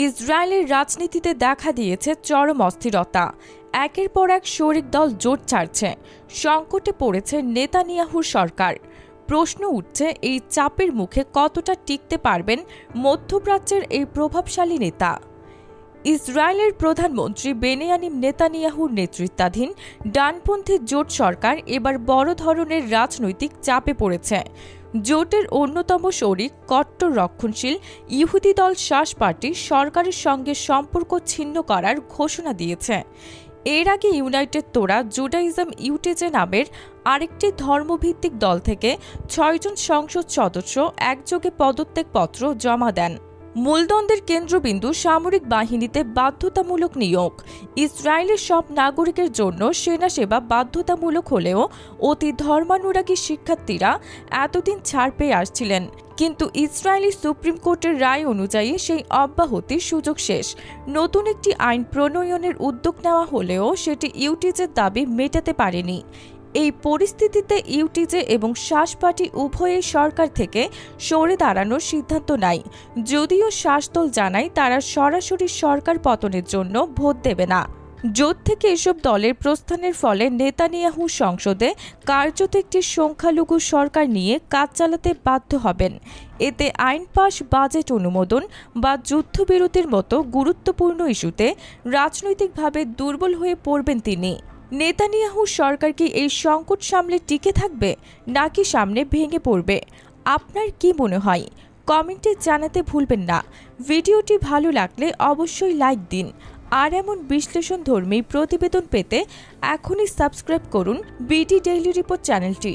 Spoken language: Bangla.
ইসরায়েলের রাজনীতিতে দেখা দিয়েছে চরম অস্থিরতা। একের পর এক শরিক দল জোট ছাড়ছে। সংকটে পড়েছে নেতানিয়াহুর সরকার। প্রশ্ন উঠছে, এই চাপের মুখে কতটা টিকতে পারবেন মধ্যপ্রাচ্যের এই প্রভাবশালী নেতা। ইসরায়েলের প্রধানমন্ত্রী বেনিয়ামিন নেতানিয়াহুর নেতৃত্বাধীন ডানপন্থী জোট সরকার এবার বড় ধরনের রাজনৈতিক চাপে পড়েছে। জোটের অন্যতম শরিক কট্টর রক্ষণশীল ইহুদি দল শাস পার্টি সরকারের সঙ্গে সম্পর্ক ছিন্ন করার ঘোষণা দিয়েছে। এর আগে ইউনাইটেড তোরা জুডাইজম ইউটিজে নামের আরেকটি ধর্মভিত্তিক দল থেকে ৬ জন সংসদ সদস্য একযোগে পদত্যাগপত্র জমা দেন। মূলদ্বন্দ্বের কেন্দ্রবিন্দু সামরিক বাহিনীতে বাধ্যতামূলক নিয়োগ। ইসরায়েলের সব নাগরিকের জন্য সেনা সেবা বাধ্যতামূলক হলেও অতি ধর্মানুরাগী শিক্ষার্থীরা এতদিন ছাড় পেয়ে আসছিলেন, কিন্তু ইসরায়েলি সুপ্রিম কোর্টের রায় অনুযায়ী সেই অব্যাহতির সুযোগ শেষ। নতুন একটি আইন প্রণয়নের উদ্যোগ নেওয়া হলেও সেটি ইউটিজের দাবি মেটাতে পারেনি। এই পরিস্থিতিতে ইউটিজে এবং শাস পার্টি উভয়েই সরকার থেকে সরে দাঁড়ানোর সিদ্ধান্ত নেয়, যদিও শাস দল জানায় তারা সরাসরি সরকার পতনের জন্য ভোট দেবে না। জোট থেকে এসব দলের প্রস্থানের ফলে নেতানিয়াহু সংসদে কার্যত একটি সংখ্যালঘু সরকার নিয়ে কাজ চালাতে বাধ্য হবেন। এতে আইন পাশ, বাজেট অনুমোদন বা যুদ্ধবিরতির মতো গুরুত্বপূর্ণ ইস্যুতে রাজনৈতিকভাবে দুর্বল হয়ে পড়বেন তিনি। নেতানিয়াহু সরকার কি এই সংকট সামলে টিকে থাকবে নাকি সামনে ভেঙে পড়বে? আপনার কি মনে হয়? কমেন্টে জানাতে ভুলবেন না। ভিডিওটি ভালো লাগলে অবশ্যই লাইক দিন। আর এমন বিশ্লেষণধর্মী প্রতিবেদন পেতে এখনই সাবস্ক্রাইব করুন বিডি ডেইলি রিপোর্ট চ্যানেলটি।